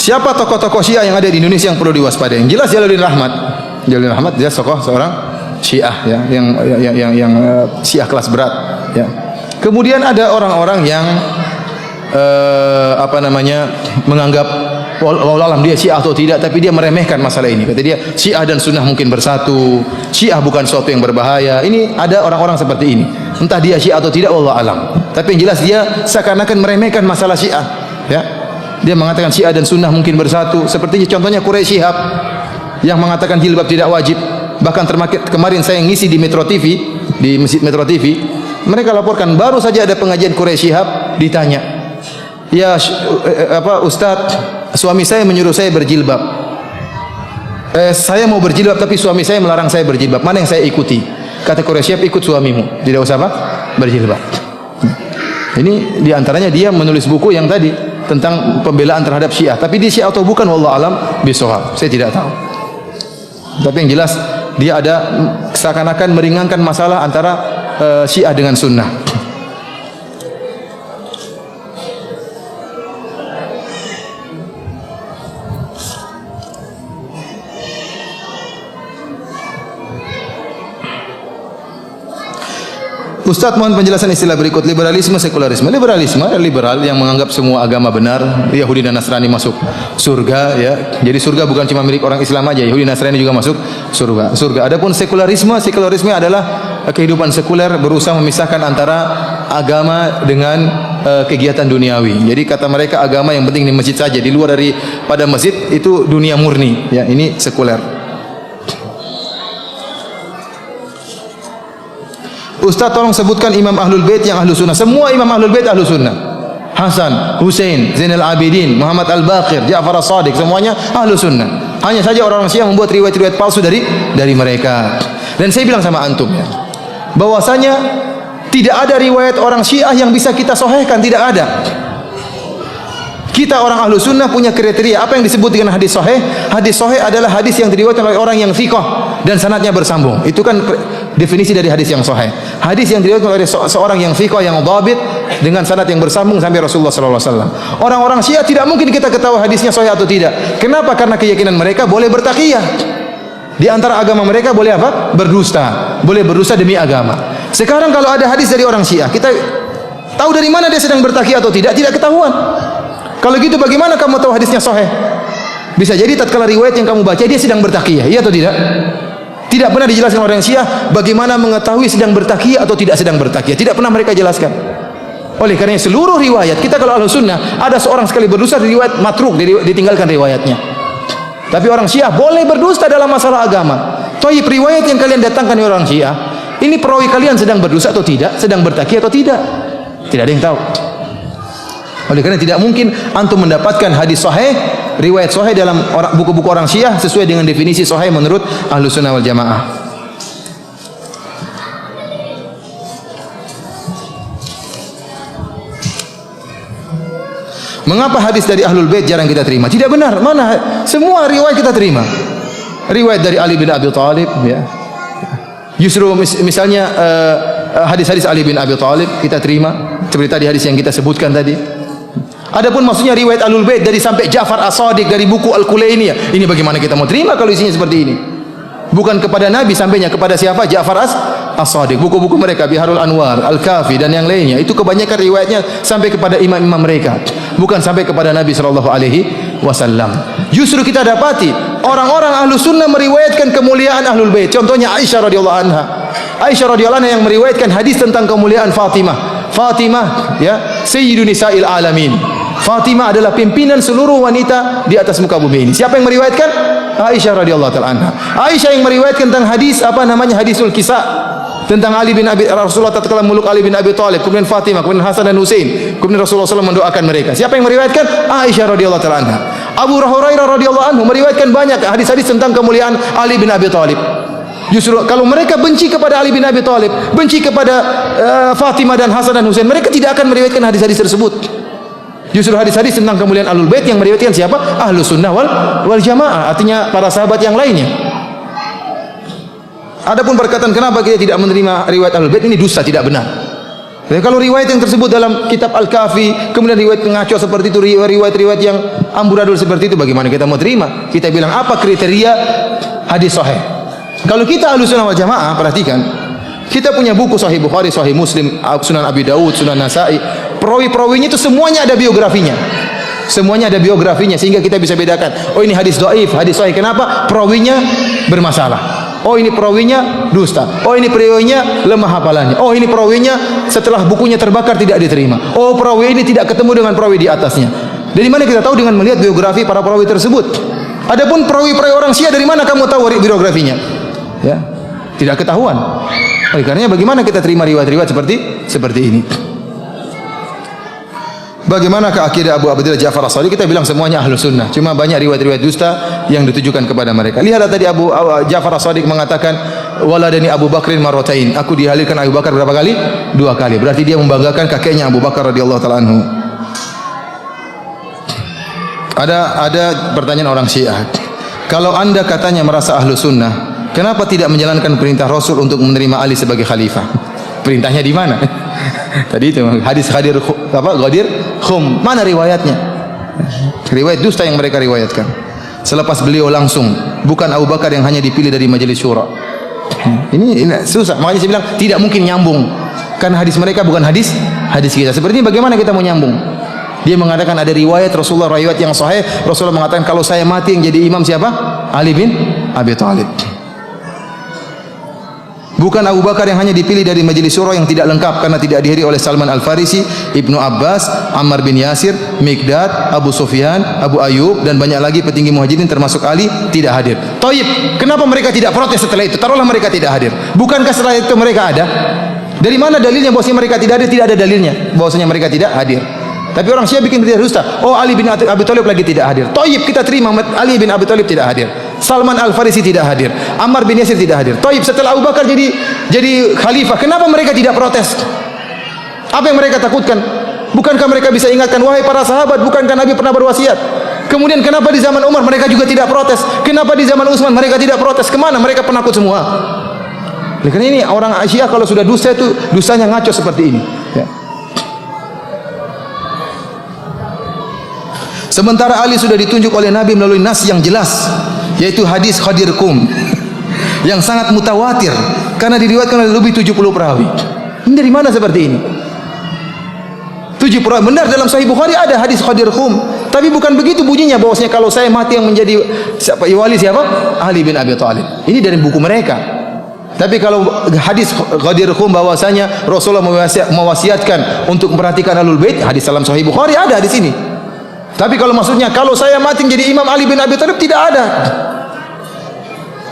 Siapa tokoh-tokoh Syiah yang ada di Indonesia yang perlu diwaspadai? Yang jelas Jalaluddin Rahmat. Jalaluddin Rahmat dia tokoh seorang Syiah ya, yang Syiah kelas berat ya. Kemudian ada orang-orang yang menganggap wallahu alam dia Syiah atau tidak, tapi dia meremehkan masalah ini. Kata dia Syiah dan Sunnah mungkin bersatu, Syiah bukan sesuatu yang berbahaya. Ini ada orang-orang seperti ini. Entah dia Syiah atau tidak wallahu alam. Tapi yang jelas dia seakan-akan meremehkan masalah Syiah, ya. Dia mengatakan Syiah dan Sunnah mungkin bersatu. Seperti contohnya Quraisy Shihab yang mengatakan jilbab tidak wajib. Bahkan kemarin saya ngisi di Metro TV, di Masjid Metro TV, mereka laporkan baru saja ada pengajian Quraisy Shihab, ditanya, "Ya Ustaz, suami saya menyuruh saya berjilbab. Saya mau berjilbab tapi suami saya melarang saya berjilbab. Mana yang saya ikuti?" Kata Quraisy Shihab, "Ikut suamimu. Tidak usah berjilbab." Ini diantaranya dia menulis buku yang tadi tentang pembelaan terhadap Syiah. Tapi dia Syiah atau bukan, wallahu alam bishawab. Saya tidak tahu. Tapi yang jelas dia ada seakan-akan meringankan masalah antara Syiah dengan Sunnah. Ustaz, mohon penjelasan istilah berikut: liberalisme, sekularisme. Liberalisme adalah liberal yang menganggap semua agama benar. Yahudi dan Nasrani masuk surga, ya. Jadi surga bukan cuma milik orang Islam aja, Yahudi dan Nasrani juga masuk surga. Adapun sekularisme adalah kehidupan sekuler, berusaha memisahkan antara agama dengan kegiatan duniawi. Jadi kata mereka agama yang penting di masjid saja, di luar daripada masjid itu dunia murni, ya. Ini sekuler. Ustaz, tolong sebutkan imam ahlul bait yang ahlu sunnah. Semua imam ahlul bait ahlu sunnah. Hasan, Husain, Zainal Abidin, Muhammad Al-Baqir, Ja'far As-Sadiq, semuanya ahlu sunnah. Hanya saja orang-orang Syiah membuat riwayat-riwayat palsu dari mereka. Dan saya bilang sama antum, ya, bahwasanya tidak ada riwayat orang Syiah yang bisa kita sahihkan, tidak ada. Kita orang ahlu sunnah punya kriteria. Apa yang disebut dengan hadis sahih? Hadis sahih adalah hadis yang diriwayatkan oleh orang yang thiqah dan sanadnya bersambung. Itu kan definisi dari hadis yang sahih. Hadis yang diriwayatkan oleh seorang yang thiqah, yang dhabit dengan sanad yang bersambung sampai Rasulullah sallallahu alaihi wasallam. Orang-orang Syiah tidak mungkin kita ketahui hadisnya sahih atau tidak. Kenapa? Karena keyakinan mereka boleh bertaqiyah. Di antara agama mereka boleh apa? Berdusta. Boleh berdusta demi agama. Sekarang kalau ada hadis dari orang Syiah, kita tahu dari mana dia sedang bertaqiyah atau tidak? Tidak ketahuan. Kalau gitu bagaimana kamu tahu hadisnya sahih? Bisa jadi tatkala riwayat yang kamu baca dia sedang bertaqiyah, iya atau tidak? Tidak pernah dijelaskan oleh orang Syiah bagaimana mengetahui sedang bertaqiyah atau tidak sedang bertaqiyah. Tidak pernah mereka jelaskan. Oleh karena seluruh riwayat, kita kalau ahlu sunnah ada seorang sekali berdusta riwayat matruk, ditinggalkan riwayatnya. Tapi orang Syiah boleh berdusta dalam masalah agama. Thayyib, riwayat yang kalian datangkan dari orang Syiah, ini perawi kalian sedang berdusta atau tidak, sedang bertaqiyah atau tidak? Tidak ada yang tahu. Oleh karena tidak mungkin antum mendapatkan hadis sahih, riwayat sahih dalam buku-buku orang Syiah sesuai dengan definisi sahih menurut Ahlus Sunnah wal Jamaah. Mengapa hadis dari Ahlul Bait jarang kita terima? Tidak benar. Mana? Semua riwayat kita terima. Riwayat dari Ali bin Abi Thalib, ya. Justru misalnya hadis-hadis Ali bin Abi Thalib kita terima, seperti tadi hadis yang kita sebutkan tadi. Adapun maksudnya riwayat Ahlul Bait dari sampai Ja'far As-Sadiq dari buku Al-Kulainiyah, ini bagaimana kita mau terima kalau isinya seperti ini? Bukan kepada Nabi sampainya, kepada siapa? Ja'far As-Sadiq. Buku-buku mereka Biharul Anwar, Al-Kafi dan yang lainnya, itu kebanyakan riwayatnya sampai kepada imam-imam mereka, bukan sampai kepada Nabi sallallahu alaihi wasallam. Justru kita dapati orang-orang ahlu sunnah meriwayatkan kemuliaan Ahlul Bait. Contohnya Aisyah radhiyallahu anha. Aisyah radhiyallahu anha yang meriwayatkan hadis tentang kemuliaan Fatimah, ya, Sayyidu Nisa'il Alamin. Fatimah adalah pimpinan seluruh wanita di atas muka bumi ini. Siapa yang meriwayatkan? Aisyah radhiyallahu taala anha. Aisyah yang meriwayatkan tentang hadis hadisul kisah tentang Rasulullah tatkala meluk Ali bin Abi Thalib, kemudian Fatimah, kemudian Hasan dan Husain, kemudian Rasulullah SAW mendoakan mereka. Siapa yang meriwayatkan? Aisyah radhiyallahu taala anha. Abu Hurairah radhiyallahu anhu meriwayatkan banyak hadis-hadis tentang kemuliaan Ali bin Abi Thalib. Justru kalau mereka benci kepada Ali bin Abi Thalib, benci kepada Fatimah dan Hasan dan Husain, mereka tidak akan meriwayatkan hadis-hadis tersebut. Justru hadis-hadis tentang kemuliaan Ahlul Bait yang meriwayatkan siapa? Ahlus Sunnah wal Jamaah, artinya para sahabat yang lainnya. Adapun perkataan kenapa kita tidak menerima riwayat Ahlul Bait, ini dusta, tidak benar. Ya, kalau riwayat yang tersebut dalam kitab Al-Kafi, kemudian riwayat ngaco seperti itu, riwayat-riwayat yang amburadul seperti itu, bagaimana kita mau terima? Kita bilang apa kriteria hadis sahih? Kalau kita Ahlussunnah wal Jamaah, perhatikan, kita punya buku Sahih Bukhari, Sahih Muslim, Sunan Abi Daud, Sunan Nasai, perawi-perawinya itu semuanya ada biografinya. Semuanya ada biografinya sehingga kita bisa bedakan. Oh, ini hadis dhaif, hadis sahih. Kenapa? Perawinya bermasalah. Oh, ini perawinya dusta. Oh, ini perawinya lemah hafalannya. Oh, ini perawinya setelah bukunya terbakar tidak diterima. Oh, perawi ini tidak ketemu dengan perawi di atasnya. Dari mana kita tahu? Dengan melihat biografi para perawi tersebut. Adapun perawi-perawi orang Syiah, dari mana kamu tahu biografinya? Ya, tidak ketahuan. Oleh karenanya bagaimana kita terima riwayat-riwayat seperti ini? Bagaimanakah akidah Abu Abdillah Ja'far As-Shadiq? Kita bilang semuanya Ahlus Sunnah. Cuma banyak riwayat-riwayat dusta yang ditujukan kepada mereka. Lihatlah tadi Abu Ja'far As-Shadiq mengatakan, waladani Abu Bakrin marratain. Aku dihalilkan Abu Bakar berapa kali? 2 kali. Berarti dia membanggakan kakeknya Abu Bakar radhiyallahu taala anhu. Ada pertanyaan orang Syiah. Kalau Anda katanya merasa Ahlus Sunnah, kenapa tidak menjalankan perintah Rasul untuk menerima Ali sebagai khalifah? Perintahnya di mana? Tadi itu hadis Ghadir Khum. Mana riwayatnya? Riwayat dusta yang mereka riwayatkan. Selepas beliau langsung, bukan Abu Bakar yang hanya dipilih dari majelis syura. Ini susah. Makanya saya bilang tidak mungkin nyambung. Karena hadis mereka bukan hadis kita. Seperti ini bagaimana kita mau nyambung? Dia mengatakan ada riwayat Rasulullah, riwayat yang sahih. Rasulullah mengatakan kalau saya mati yang jadi imam siapa? Ali bin Abi Thalib. Bukan Abu Bakar yang hanya dipilih dari majelis syura yang tidak lengkap karena tidak dihadiri oleh Salman Al-Farisi, Ibnu Abbas, Ammar bin Yasir, Mikdad, Abu Sufyan, Abu Ayyub dan banyak lagi petinggi muhajirin termasuk Ali tidak hadir. Thayyib, kenapa mereka tidak protes setelah itu? Taruhlah mereka tidak hadir. Bukankah setelah itu mereka ada? Dari mana dalilnya bahwasanya mereka tidak hadir? Tidak ada dalilnya bahwasanya mereka tidak hadir. Tapi orang Syiah bikin berita dusta. Oh, Ali bin Abi Thalib lagi tidak hadir. Thayyib, kita terima Ali bin Abi Thalib tidak hadir. Salman Al-Farisi tidak hadir. Ammar bin Yasir tidak hadir. Thayyib, setelah Abu Bakar jadi khalifah, kenapa mereka tidak protes? Apa yang mereka takutkan? Bukankah mereka bisa ingatkan, wahai para sahabat, bukankah Nabi pernah berwasiat? Kemudian kenapa di zaman Umar mereka juga tidak protes? Kenapa di zaman Utsman mereka tidak protes? Kemana? Mereka penakut semua. Karena ini orang Syiah kalau sudah dusta itu dustanya ngaco seperti ini. Ya. Sementara Ali sudah ditunjuk oleh Nabi melalui nas yang jelas, yaitu hadis Ghadir Khum yang sangat mutawatir karena diriwayatkan oleh lebih 70 perawi. Ini dari mana seperti ini? 70 perawi. Benar dalam Sahih Bukhari ada hadis Ghadir Khum, tapi bukan begitu bunyinya bahwasanya kalau saya mati yang menjadi wali siapa? Ali bin Abi Thalib. Ini dari buku mereka. Tapi kalau hadis Ghadir Khum bahwasanya Rasulullah mewasiatkan untuk memperhatikan Ahlul Bait, hadis dalam Sahih Bukhari ada di sini. Tapi kalau maksudnya kalau saya mati jadi Imam Ali bin Abi Thalib, tidak ada.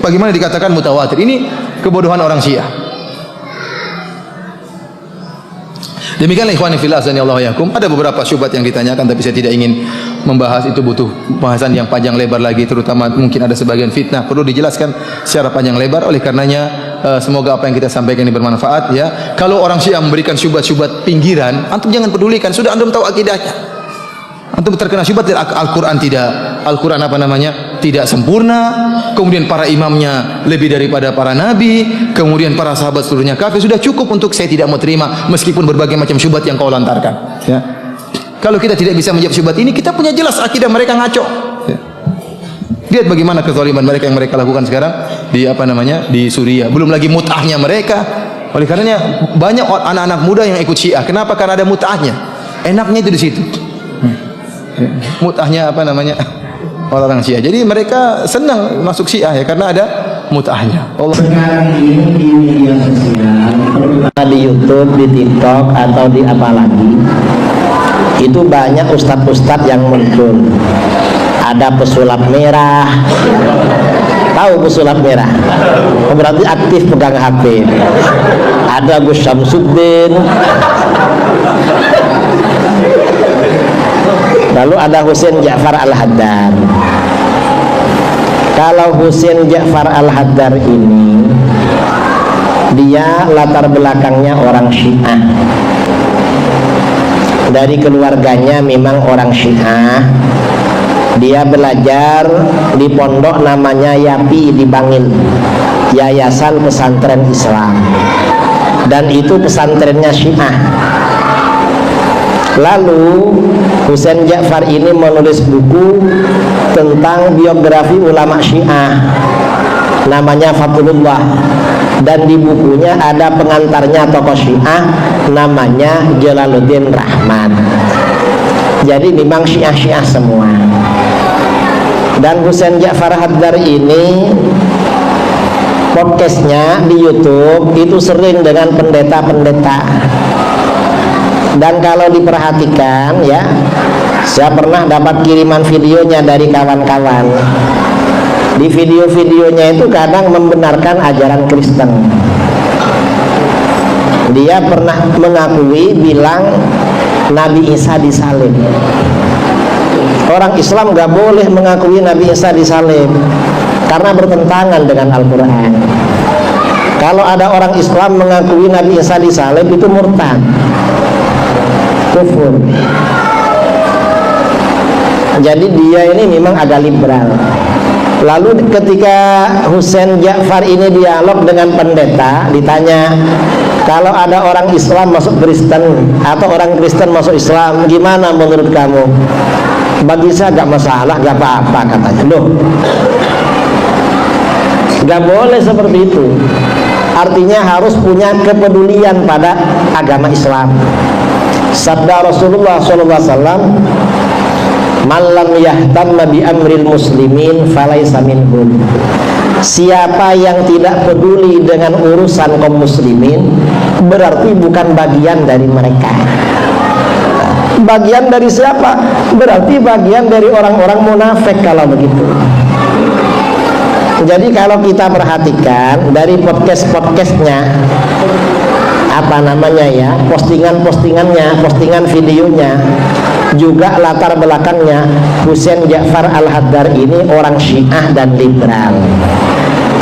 Bagaimana dikatakan mutawatir? Ini kebodohan orang Syiah. Demikianlah ikhwani fillah azanillahu yakum. Ada beberapa syubhat yang ditanyakan tapi saya tidak ingin membahas itu, butuh pembahasan yang panjang lebar lagi, terutama mungkin ada sebagian fitnah perlu dijelaskan secara panjang lebar. Oleh karenanya semoga apa yang kita sampaikan ini bermanfaat ya. Kalau orang Syiah memberikan syubhat-syubhat pinggiran, antum jangan pedulikan, sudah antum tahu akidahnya. Antum terkena syubhat Al-Quran Al-Quran tidak sempurna, kemudian para imamnya lebih daripada para nabi, kemudian para sahabat seluruhnya kafir. Sudah cukup untuk saya tidak mau terima meskipun berbagai macam syubhat yang kau lontarkan ya. Kalau kita tidak bisa menjawab syubhat ini, kita punya jelas akidah mereka ngaco ya. Lihat bagaimana kezaliman mereka yang mereka lakukan sekarang di Suriah, belum lagi mut'ahnya mereka. Oleh karenanya banyak anak-anak muda yang ikut Syiah. Kenapa? Karena ada mut'ahnya, enaknya itu di situ. Mut'ahnya orang Syiah. Jadi mereka senang masuk Syiah ya karena ada mut'ahnya. Allah. Sekarang ini di media sosial, di YouTube, di TikTok atau di apa lagi, itu banyak ustadz-ustadz yang muncul. Ada pesulap merah. Tahu pesulap merah? Berarti aktif pegang HP. Ada Gus Syamsuddin. Lalu ada Husain Ja'far Al-Haddad. Kalau Husain Ja'far Al-Haddad ini, dia latar belakangnya orang Syiah. Dari keluarganya memang orang Syiah. Dia belajar di pondok namanya Yapi di Bangil, Yayasan Pesantren Islam. dan itu pesantrennya Syiah. Lalu Husain Ja'far ini menulis buku tentang biografi ulama Syiah, namanya Fathulullah, dan di bukunya ada pengantarnya tokoh Syiah namanya Jalaluddin Rahman. Jadi memang Syiah semua. Dan Husain Ja'far Haddad ini podcastnya di YouTube itu sering dengan pendeta-pendeta. Dan kalau diperhatikan ya, saya pernah dapat kiriman videonya dari kawan-kawan. Di video-videonya itu kadang membenarkan ajaran Kristen. Dia pernah mengakui bilang Nabi Isa disalib. Orang Islam gak boleh mengakui Nabi Isa disalib karena bertentangan dengan Al-Quran. Kalau ada orang Islam mengakui Nabi Isa disalib, itu murtad, kufur. Jadi dia ini memang agak liberal. Lalu ketika Husain Ja'far ini dialog dengan pendeta, ditanya, kalau ada orang Islam masuk Kristen atau orang Kristen masuk Islam, gimana menurut kamu? Bagi saya gak masalah, gak apa-apa, katanya. Loh, gak boleh seperti itu. Artinya harus punya kepedulian pada agama Islam. Sabda Rasulullah SAW, "Man lam yahtamma bi amril muslimin falaysa minhum." Siapa yang tidak peduli dengan urusan kaum muslimin, berarti bukan bagian dari mereka. Bagian dari siapa? Berarti bagian dari orang-orang munafik kalau begitu. Jadi kalau kita perhatikan dari podcast-podcastnya, apa namanya ya, postingan-postingannya, postingan videonya, juga latar belakangnya, Husain Ja'far Al-Haddad ini orang Syiah dan liberal.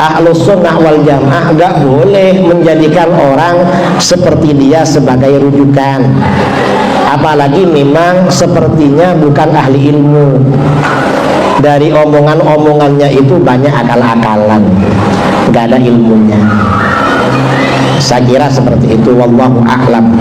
Ahlus Sunnah wal Jamaah gak boleh menjadikan orang seperti dia sebagai rujukan. Apalagi memang sepertinya bukan ahli ilmu. Dari omongan-omongannya itu banyak akal-akalan, gak ada ilmunya. Saya kira seperti itu. Wallahu a'lam.